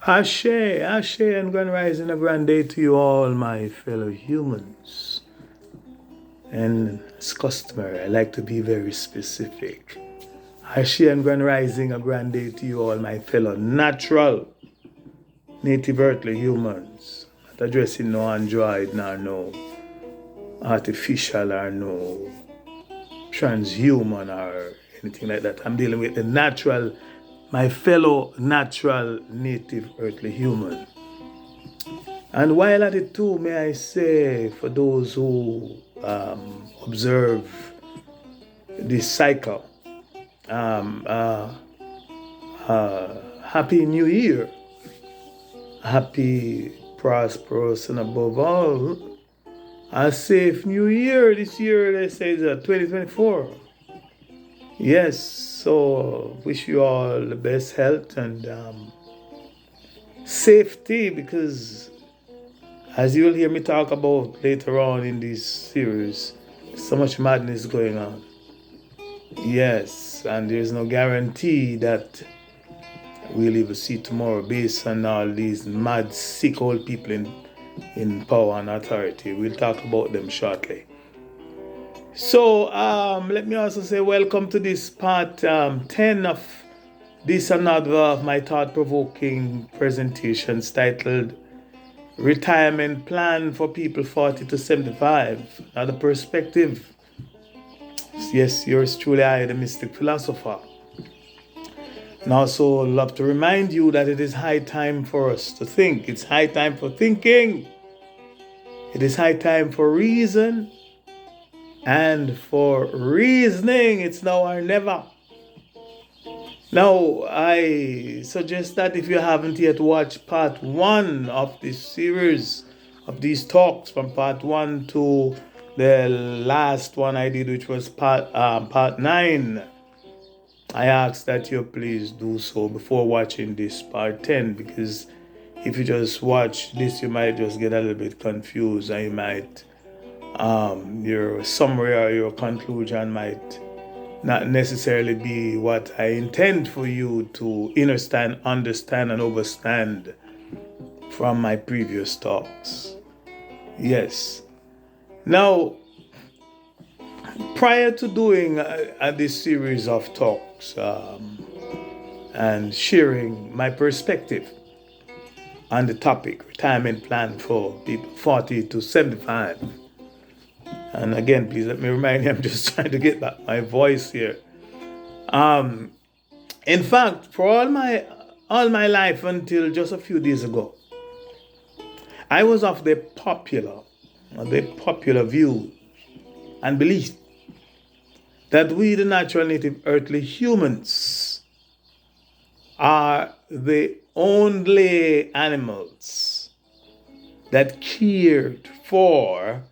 Ashe, Ashe, and grand rising, a grand day to you all, my fellow humans. And as customary, I like to be very specific. Ashe and grand rising, a grand day to you all, my fellow natural, native earthly humans. Not addressing no android, nor no artificial, or no transhuman, or anything like that. I'm dealing with the natural, my fellow natural native earthly human. And while at it too, may I say, for those who observe this cycle, Happy New Year. Happy, prosperous, and above all, a safe New Year. This year, they say, is 2024. Yes, so wish you all the best health and safety, because as you'll hear me talk about later on in this series, so much madness going on. Yes, and there's no guarantee that we'll even see tomorrow based on all these mad, sick old people in power and authority. We'll talk about them shortly. So let me also say welcome to this part 10 of this another of my thought-provoking presentations titled Retirement Plan for People 40 to 75. Another perspective. Yes, yours truly, I, the Mystic Philosopher. And also love to remind you that it is high time for us to think. It's high time for thinking. It is high time for reason. And for reasoning, it's now or never. Now, I suggest that if you haven't yet watched part 1 of this series, of these talks from part 1 to the last one I did, which was part 9, I ask that you please do so before watching this part 10, because if you just watch this, you might just get a little bit confused, and you might, your summary or your conclusion might not necessarily be what I intend for you to understand, and understand from my previous talks. Yes. Now, prior to doing this series of talks and sharing my perspective on the topic, retirement plan for people 40 to 75, and again, please let me remind you, I'm just trying to get back my voice here. In fact, for all my life until just a few days ago, I was of the popular view and belief that we, the natural native earthly humans, are the only animals that cared for,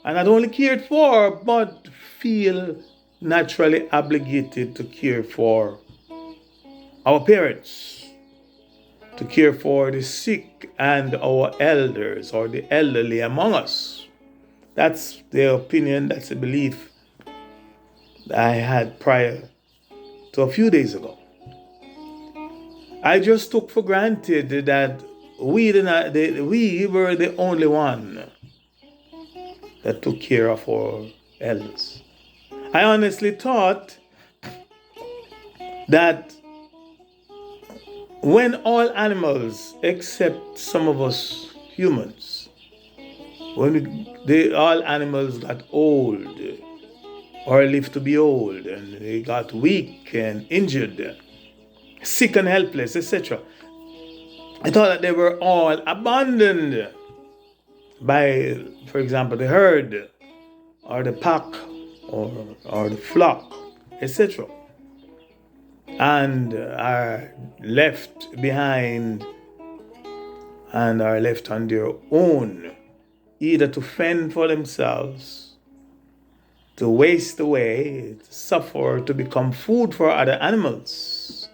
and not only cared for, but feel naturally obligated to care for our parents, to care for the sick and our elders or the elderly among us. That's the opinion, that's the belief that I had prior to a few days ago. I just took for granted that we were the only one that took care of our elders. I honestly thought that when all animals, except some of us humans, when all animals got old or lived to be old, and they got weak and injured, sick and helpless, etc., I thought that they were all abandoned by, for example, the herd or the pack or the flock, etc., and are left behind and are left on their own, either to fend for themselves, to waste away, to suffer, to become food for other animals,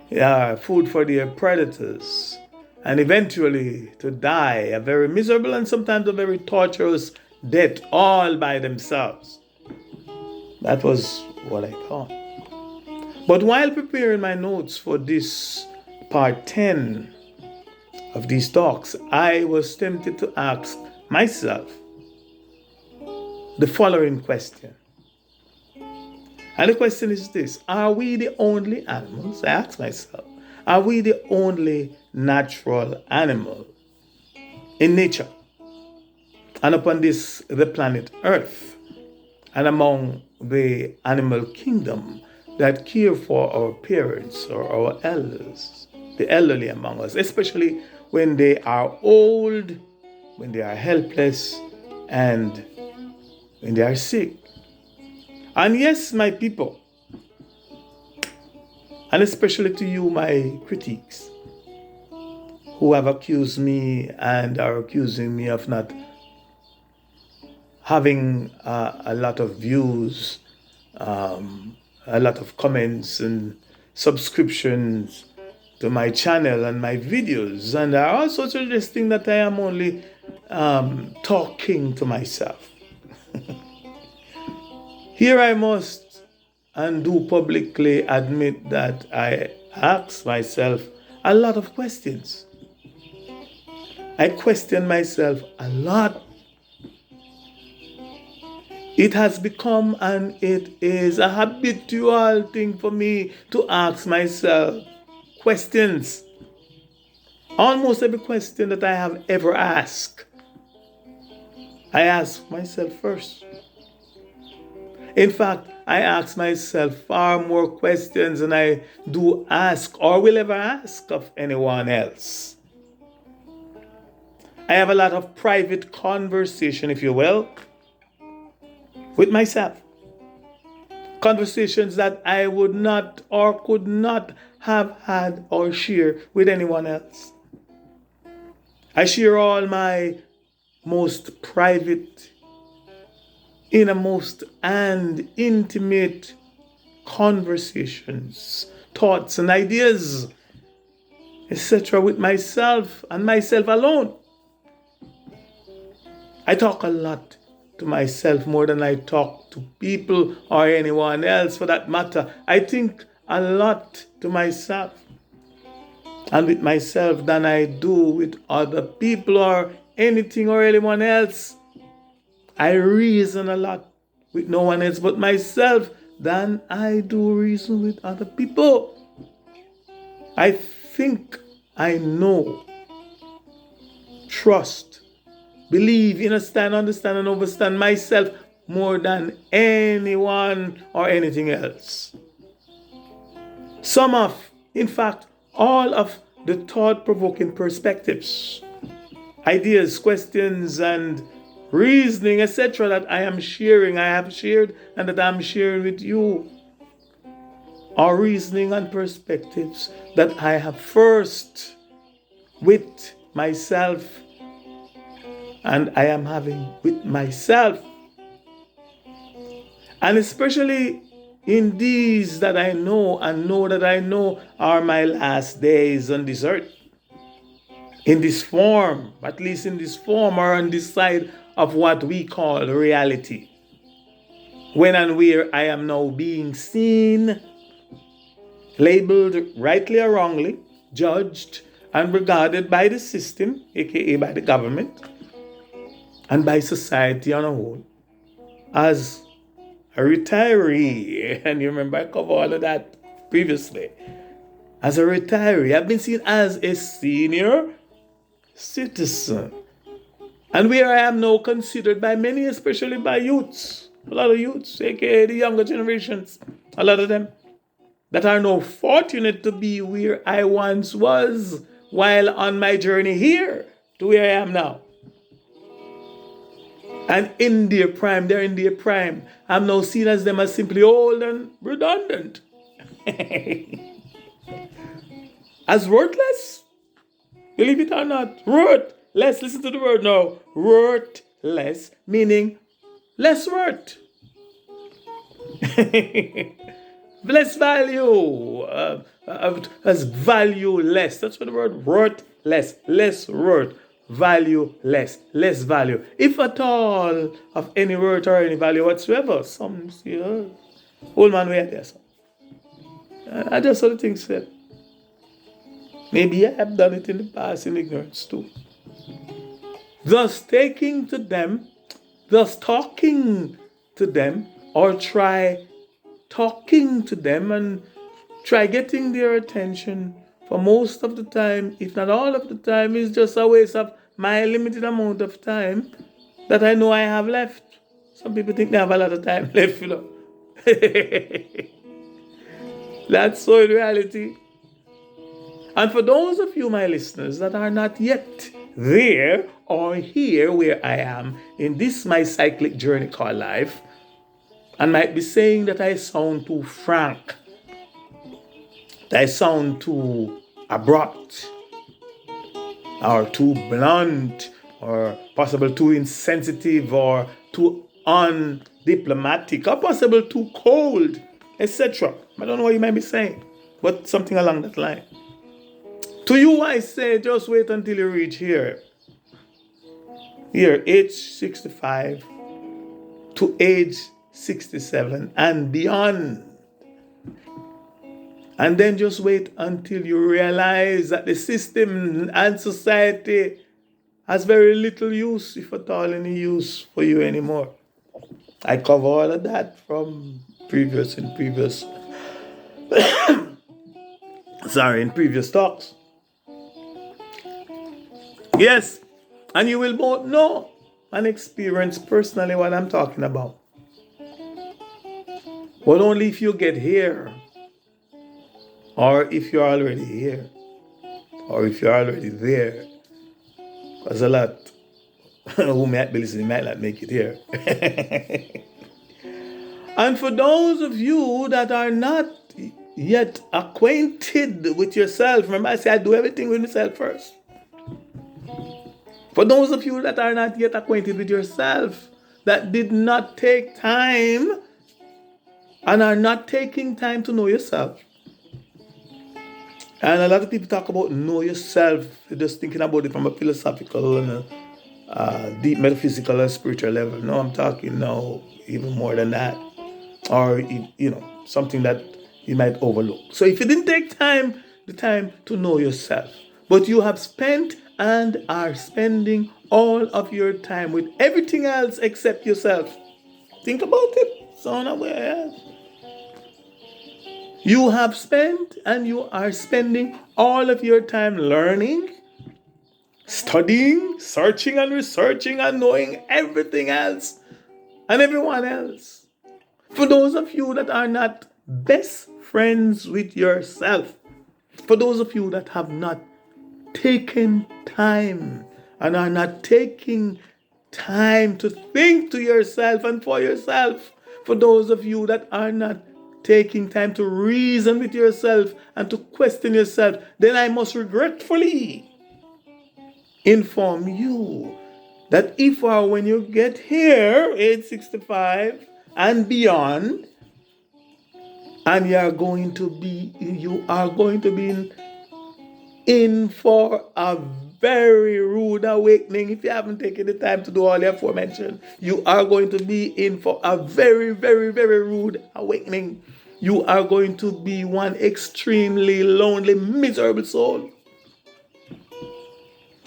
food for their predators, and eventually to die a very miserable and sometimes a very torturous death all by themselves. That was what I thought. But while preparing my notes for this part 10 of these talks, I was tempted to ask myself the following question. And the question is this: are we the only animals? I ask myself, are we the only natural animal in nature and upon the planet Earth and among the animal kingdom that care for our parents or our elders, the elderly among us, especially when they are old, when they are helpless, and when they are sick? And yes, my people, and especially to you, my critics, who have accused me and are accusing me of not having a lot of views, a lot of comments and subscriptions to my channel and my videos, and are also suggesting that I am only talking to myself. Here I must and do publicly admit that I ask myself a lot of questions. I question myself a lot. It has become and it is a habitual thing for me to ask myself questions. Almost every question that I have ever asked, I ask myself first. In fact, I ask myself far more questions than I do ask or will ever ask of anyone else. I have a lot of private conversation, if you will, with myself. Conversations that I would not or could not have had or share with anyone else. I share all my most private, innermost, and intimate conversations, thoughts, and ideas, etc., with myself and myself alone. I talk a lot to myself, more than I talk to people or anyone else for that matter. I think a lot to myself and with myself than I do with other people or anything or anyone else. I reason a lot with no one else but myself than I do reason with other people. I think I know, trust, believe, understand, and understand myself more than anyone or anything else. Some of, in fact, all of the thought-provoking perspectives, ideas, questions, and reasoning, etc., that I have shared, and that I'm sharing with you, are reasoning and perspectives that I have first with myself and I am having with myself. And especially in these that I know and know that I know are my last days on this earth. In this form, at least in this form, or on this side of what we call reality. When and where I am now being seen, labeled rightly or wrongly, judged and regarded by the system, aka by the government, and by society on a whole, as a retiree. And you remember I covered all of that previously. As a retiree, I've been seen as a senior citizen. And where I am now considered by many, especially by youths, a lot of youths, aka the younger generations, a lot of them, that are now fortunate to be where I once was while on my journey here to where I am now. And in their prime, they're in their prime. I'm now seen as them as simply old and redundant. As worthless. Believe it or not. Worthless. Listen to the word now. Worthless, meaning less worth. Less value. As valueless. That's what the word worthless. Less worth. Value less value, if at all, of any worth or any value whatsoever. Some see, old man, where there, so I just saw the thing said. Maybe I have done it in the past in ignorance too. Thus talking to them, or try talking to them and try getting their attention for most of the time, if not all of the time, is just a waste of my limited amount of time that I know I have left. Some people think they have a lot of time left, you know. That's so in reality. And for those of you, my listeners, that are not yet there or here where I am in this my cyclic journey called life, and might be saying that I sound too frank, that I sound too abrupt, or too blunt, or possibly too insensitive, or too undiplomatic, or possibly too cold, etc. I don't know what you might be saying, but something along that line. To you, I say, just wait until you reach here, age 65 to age 67 and beyond. And then just wait until you realize that the system and society has very little use, if at all any use for you anymore. I cover all of that from previous talks. Yes, and you will both know and experience personally what I'm talking about. But only if you get here, or if you're already here, or if you're already there. Because a lot who might be listening might not make it here. And for those of you that are not yet acquainted with yourself, remember I said I do everything with myself first. For those of you that are not yet acquainted with yourself, that did not take time and are not taking time to know yourself. And a lot of people talk about know yourself, just thinking about it from a philosophical and a deep metaphysical and spiritual level. No, I'm talking now even more than that. Or, something that you might overlook. So if you didn't take the time to know yourself, but you have spent and are spending all of your time with everything else except yourself. Think about it. So unaware. You have spent and you are spending all of your time learning, studying, searching and researching and knowing everything else and everyone else. For those of you that are not best friends with yourself, for those of you that have not taken time and are not taking time to think to yourself and for yourself, for those of you that are not taking time to reason with yourself and to question yourself, then I must regretfully inform you that if or when you get here, age 65 and beyond, and you are going to be in for a very rude awakening. If you haven't taken the time to do all the aforementioned, you are going to be in for a very, very, very rude awakening. You are going to be one extremely lonely, miserable soul.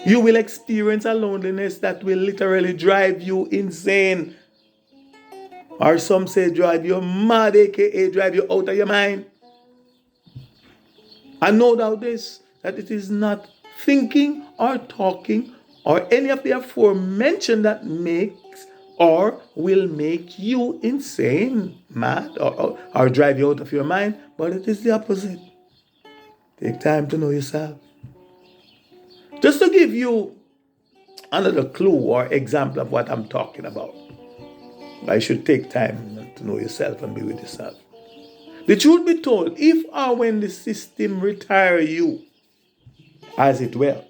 You will experience a loneliness that will literally drive you insane. Or some say drive you mad, aka drive you out of your mind. And no doubt this, that it is not thinking or talking or any of the aforementioned that makes or will make you insane, mad, or drive you out of your mind, but it is the opposite. Take time to know yourself. Just to give you another clue or example of what I'm talking about, I should take time to know yourself and be with yourself. The truth be told, if or when the system retire you, as it will,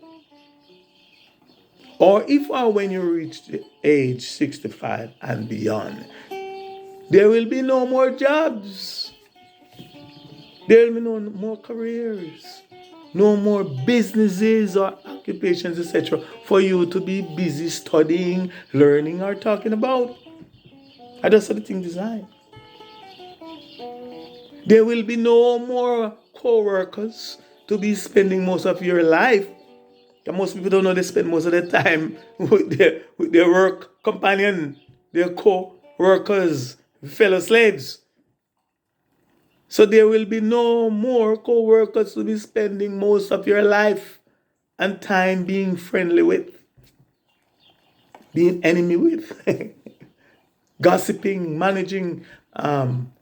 or if or when you reach the age 65 and beyond, there will be no more jobs. There will be no more careers, no more businesses or occupations, etc., for you to be busy studying, learning, or talking about. I just said the thing designed. There will be no more co-workers. to be spending most of your life. And most people don't know they spend most of their time with their work companion, their co-workers, fellow slaves. So there will be no more co-workers to be spending most of your life and time being friendly with, being enemy with, gossiping, managing,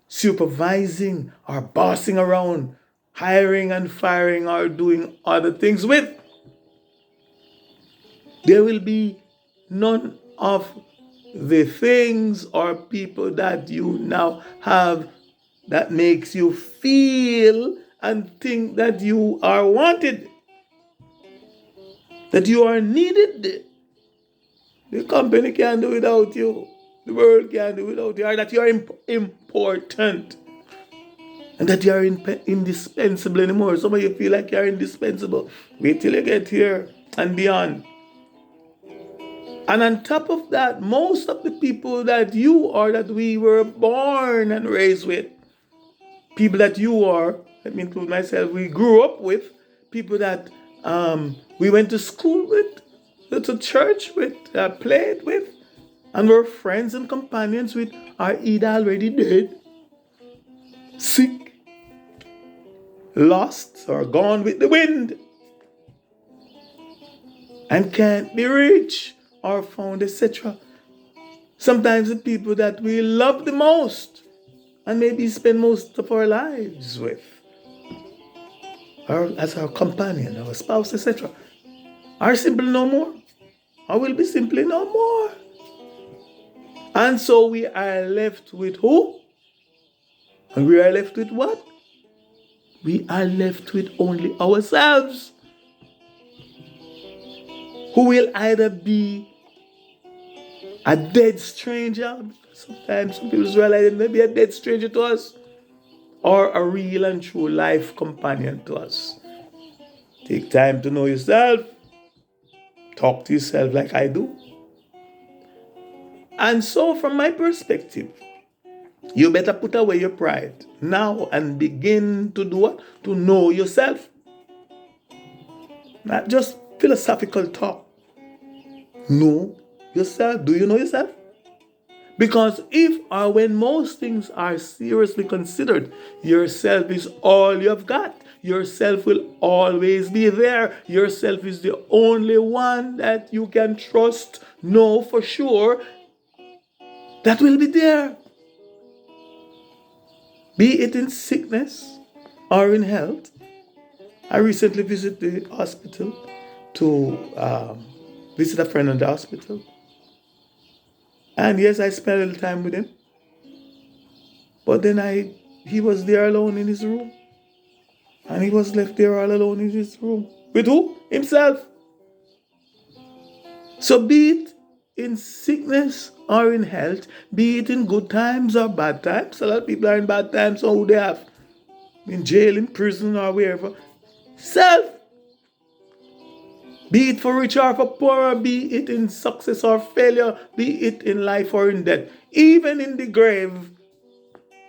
supervising, or bossing around, hiring and firing, or doing other things with. There will be none of the things or people that you now have that makes you feel and think that you are wanted, that you are needed. The company can't do without you. The world can't do without you. Or that you are important. And that you are indispensable anymore. Some of you feel like you are indispensable. Wait till you get here and beyond. And on top of that, most of the people that you are, that we were born and raised with, people that you are, let me include myself, we grew up with, people that we went to school with, to church with, played with, and were friends and companions with, are either already dead, sick, lost, or gone with the wind, and can't be reached or found, etc. Sometimes the people that we love the most and maybe spend most of our lives with, or as our companion, our spouse, etc., are simply no more, or will be simply no more. And so we are left with who? And we are left with what? We are left with only ourselves, who will either be a dead stranger. Sometimes some people realize it may be a dead stranger to us, or a real and true life companion to us. Take time to know yourself. Talk to yourself like I do. And so from my perspective, you better put away your pride now and begin to do what? To know yourself. Not just philosophical talk. Know yourself. Do you know yourself? Because if or when most things are seriously considered, yourself is all you've got. Yourself will always be there. Yourself is the only one that you can trust, know for sure, that will be there. Be it in sickness or in health. I recently visited the hospital to visit a friend in the hospital. And yes, I spent a little time with him. But then he was there alone in his room. And he was left there all alone in his room. With who? Himself. So be it in sickness or in health, be it in good times or bad times. A lot of people are in bad times, so who they have? In jail, in prison, or wherever. Self. Be it for rich or for poor, be it in success or failure, be it in life or in death. Even in the grave,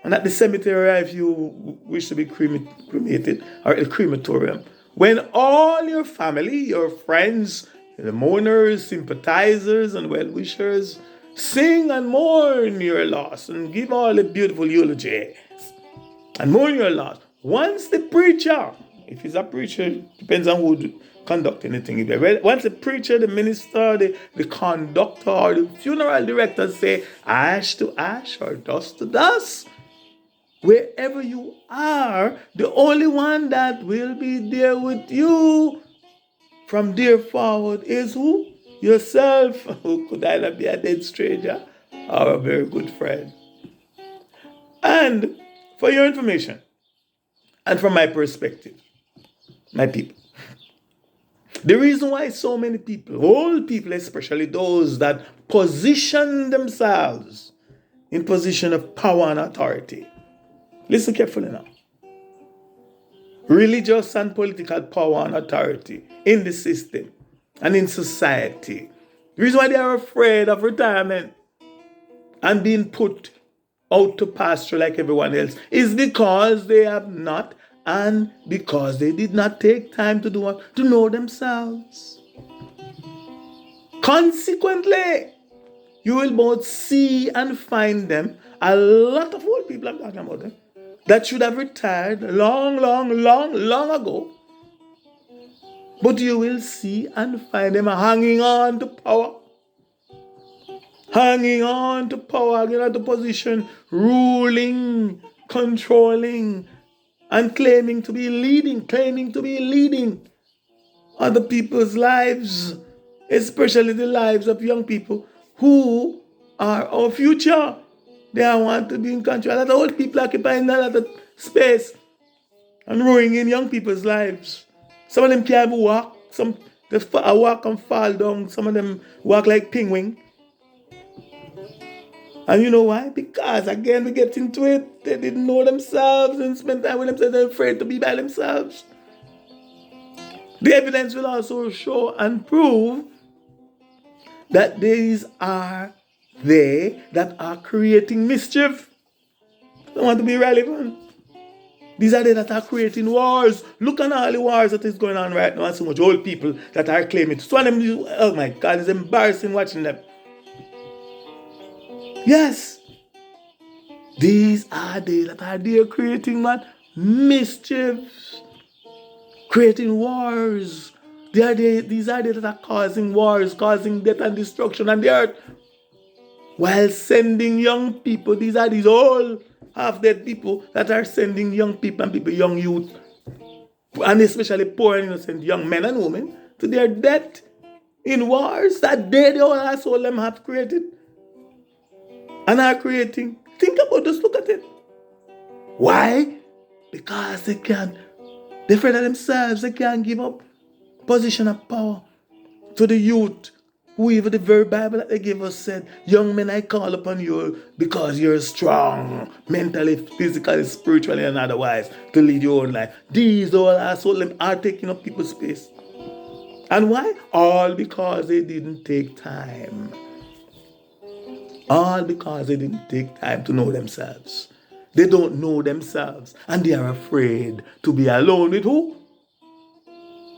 and at the cemetery if you wish to be cremated, or a crematorium. When all your family, your friends, the mourners, sympathizers, and well-wishers sing and mourn your loss and give all the beautiful eulogies and mourn your loss. Once the preacher, if he's a preacher, depends on who conduct anything. Once the preacher, the minister, the conductor, or the funeral director say ash to ash or dust to dust, wherever you are, the only one that will be there with you from there forward is who? Yourself, who could either be a dead stranger or a very good friend. And for your information, and from my perspective, my people, the reason why so many people, all people, especially those that position themselves in position of power and authority, listen carefully now. Religious and political power and authority in the system and in society. The reason why they are afraid of retirement and being put out to pasture like everyone else is because they have not and because they did not take time to do what? To know themselves. Consequently, you will both see and find them, a lot of old people I'm talking about them, that should have retired long, long, long, long ago. But you will see and find them hanging on to power. Hanging on to power, hanging on to position, ruling, controlling, and claiming to be leading other people's lives, especially the lives of young people who are our future. They want to be in control. A lot of old people occupying a lot of space and ruining young people's lives. Some of them can't even walk. Some just walk and fall down. Some of them walk like penguin. And you know why? Because again we get into it. They didn't know themselves and spend time with themselves. They're afraid to be by themselves. The evidence will also show and prove that these are they that are creating mischief. They want to be relevant. These are they that are creating wars. Look at all the wars that is going on right now, and so much old people that are claiming. So them, oh my God, it's embarrassing watching them. Yes, these are they that are there creating what? Mischiefs. Creating wars. These are they that are causing wars, causing death and destruction on the earth. While sending young people, these all half-dead people that are sending young people and people, young youth, and especially poor and innocent young men and women to their death in wars that they, the whole asshole, them have created and are creating. Think about this, look at it. Why? Because they can't, they're afraid of themselves, they can't give up position of power to the youth, who even the very Bible that they gave us said, young men, I call upon you because you're strong, mentally, physically, spiritually, and otherwise, to lead your own life. These all assholes are taking up people's space. And why? All because they didn't take time. All because they didn't take time to know themselves. They don't know themselves, and they are afraid to be alone with who?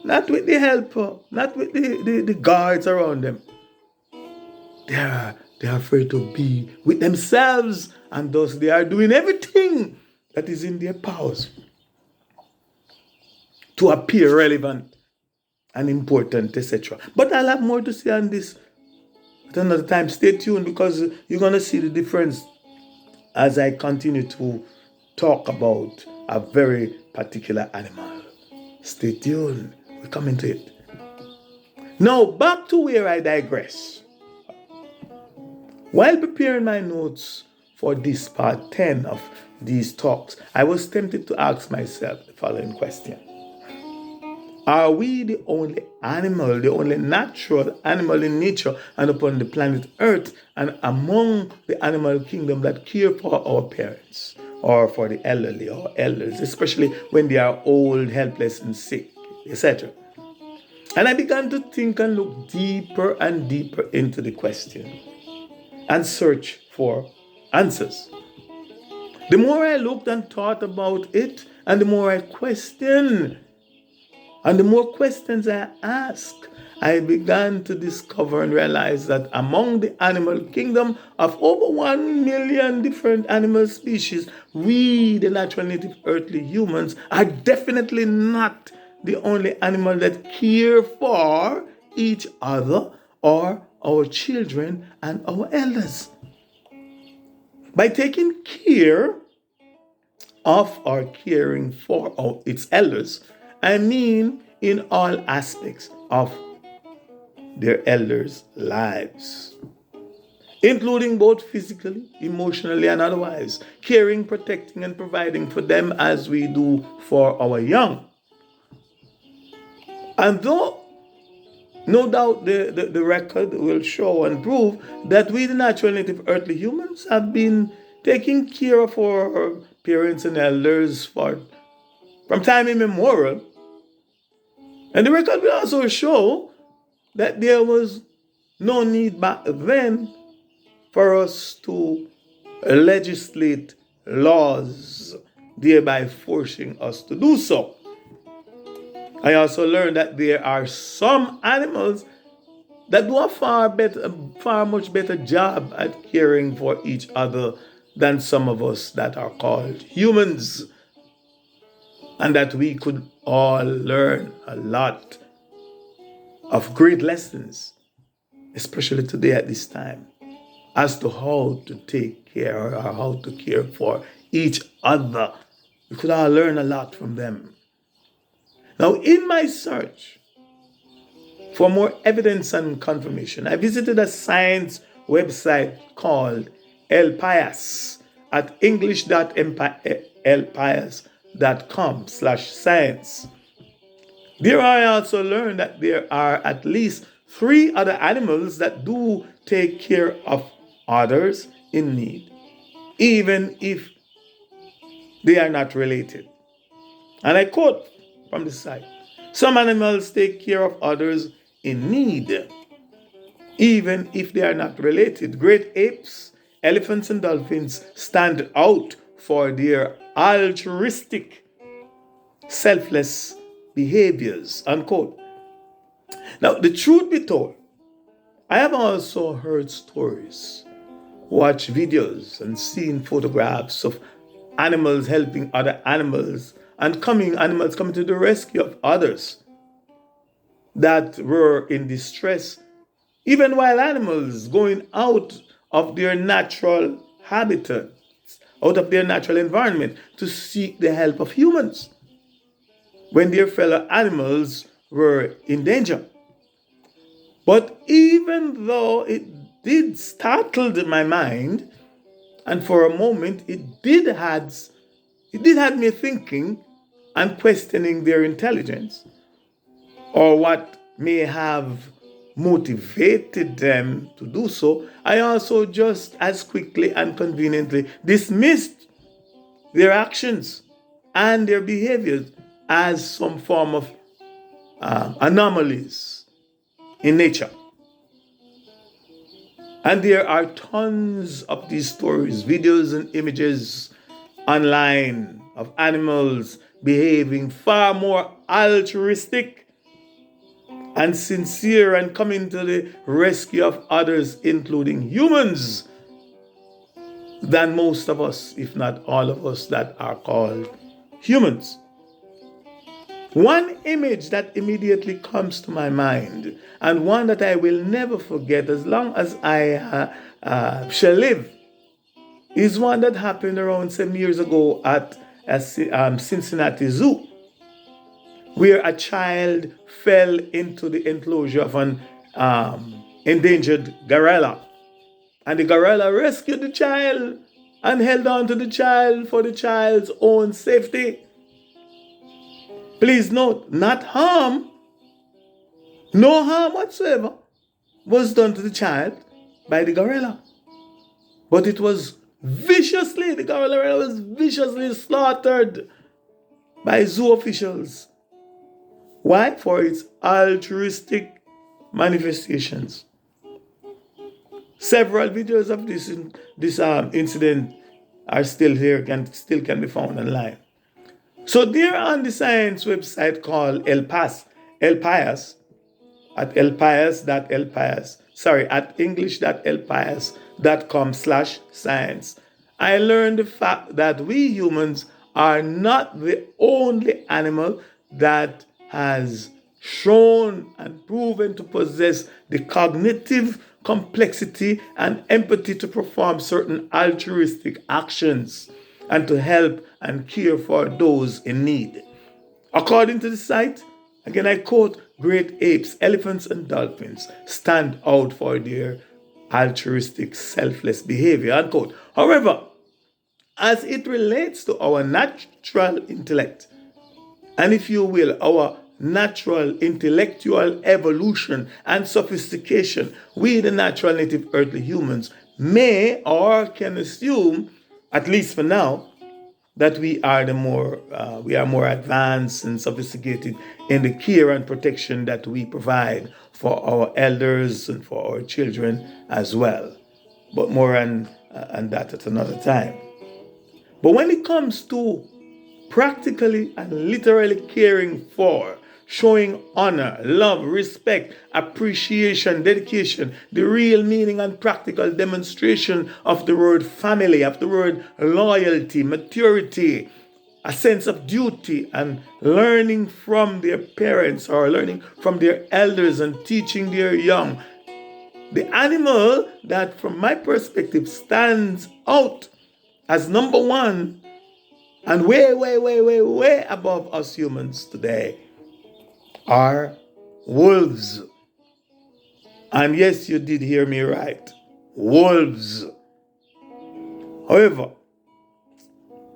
Not with the helper, not with the guards around them. They are afraid to be with themselves, and thus they are doing everything that is in their powers to appear relevant and important, etc. But I'll have more to say on this at another time. Stay tuned, because you're going to see the difference as I continue to talk about a very particular animal. Stay tuned. We're coming to it. Now, back to where I digress. While preparing my notes for this part 10 of these talks, I was tempted to ask myself the following question. Are we the only animal, the only natural animal in nature and upon the planet Earth and among the animal kingdom that care for our parents or for the elderly or elders, especially when they are old, helpless, and sick, etc.? And I began to think and look deeper and deeper into the question and search for answers. The more I looked and thought about it, and the more I questioned, and the more questions I asked, I began to discover and realize that among the animal kingdom of over 1 million different animal species, we, the natural native earthly humans, are definitely not the only animal that care for each other or our children and our elders. By taking care of or caring for its elders, I mean in all aspects of their elders' lives, including both physically, emotionally, and otherwise, caring, protecting, and providing for them as we do for our young. And though no doubt the record will show and prove that we, the natural native earthly humans, have been taking care of our parents and elders from time immemorial. And the record will also show that there was no need back then for us to legislate laws thereby forcing us to do so. I also learned that there are some animals that do a far much better job at caring for each other than some of us that are called humans, and that we could all learn a lot of great lessons, especially today at this time, as to how to take care or how to care for each other. We could all learn a lot from them. Now, in my search for more evidence and confirmation, I visited a science website called El Payas at english.elpayas.com/science. There I also learned that there are at least 3 other animals that do take care of others in need, even if they are not related. And I quote from the site: some animals take care of others in need, even if they are not related. Great apes, elephants, and dolphins stand out for their altruistic, selfless behaviors, unquote. Now, the truth be told, I have also heard stories, watched videos, and seen photographs of animals helping other animals and animals coming to the rescue of others that were in distress, even wild animals going out of their natural habitat, out of their natural environment to seek the help of humans when their fellow animals were in danger. But even though it did startle my mind, and for a moment it did had me thinking and questioning their intelligence, or what may have motivated them to do so, I also just as quickly and conveniently dismissed their actions and their behaviors as some form of anomalies in nature. And there are tons of these stories, videos, and images online of animals behaving far more altruistic and sincere and coming to the rescue of others, including humans, than most of us, if not all of us, that are called humans. One image that immediately comes to my mind, and one that I will never forget as long as I shall live, is one that happened around 7 years ago at Cincinnati Zoo, where a child fell into the enclosure of an endangered gorilla. And the gorilla rescued the child and held on to the child for the child's own safety. Please note, not harm, no harm whatsoever was done to the child by the gorilla. But the gorilla was viciously slaughtered by zoo officials. Why? For its altruistic manifestations. Several videos of this incident are still here, can be found online. So there on the science website called El Payas at english.elpayas.com/science, I learned the fact that we humans are not the only animal that has shown and proven to possess the cognitive complexity and empathy to perform certain altruistic actions and to help and care for those in need. According to the site, again I quote, great apes, elephants, and dolphins stand out for their altruistic, selfless behavior, unquote. However, as it relates to our natural intellect, and if you will, our natural intellectual evolution and sophistication, we, the natural native earthly humans, may or can assume, at least for now, that we are more advanced and sophisticated in the care and protection that we provide for our elders and for our children as well. But more on that at another time. But when it comes to practically and literally caring for, showing honor, love, respect, appreciation, dedication, the real meaning and practical demonstration of the word family, of the word loyalty, maturity, a sense of duty, and learning from their parents or learning from their elders and teaching their young. The animal that, from my perspective, stands out as number one and way above us humans today are wolves. And yes, you did hear me right. Wolves. However,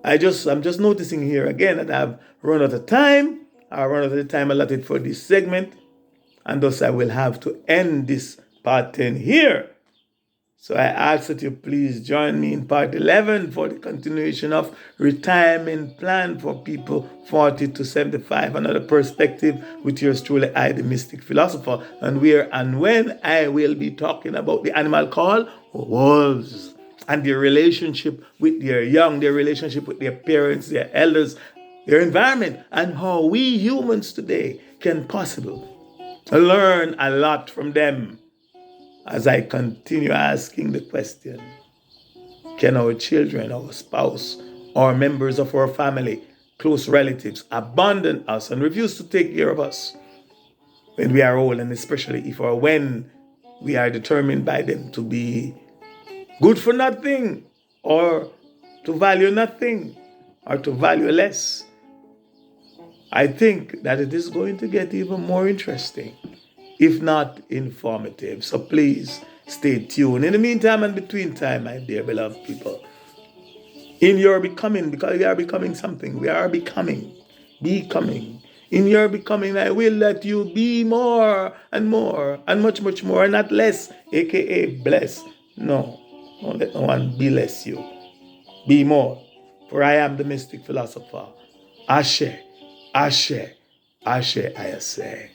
I'm just noticing here again that I've run out of time. I run out of the time allotted for this segment, and thus I will have to end this part 10 here. So I ask that you please join me in part 11 for the continuation of retirement plan for people 40 to 75, another perspective with yours truly, I, the Mystic Philosopher, and where and when I will be talking about the animal called wolves and their relationship with their young, their relationship with their parents, their elders, their environment, and how we humans today can possibly learn a lot from them. As I continue asking the question, can our children, our spouse, or members of our family, close relatives, abandon us and refuse to take care of us when we are old, and especially if or when we are determined by them to be good for nothing, or to value nothing, or to value less? I think that it is going to get even more interesting, if not informative. So please stay tuned. In the meantime and between time, my dear beloved people, in your becoming, because we are becoming something, we are becoming. In your becoming, I will let you be more and much more, and not less, aka bless. No, don't let no one bless you. Be more, for I am the Mystic Philosopher. Ashe, Ashe, Ashe, I say.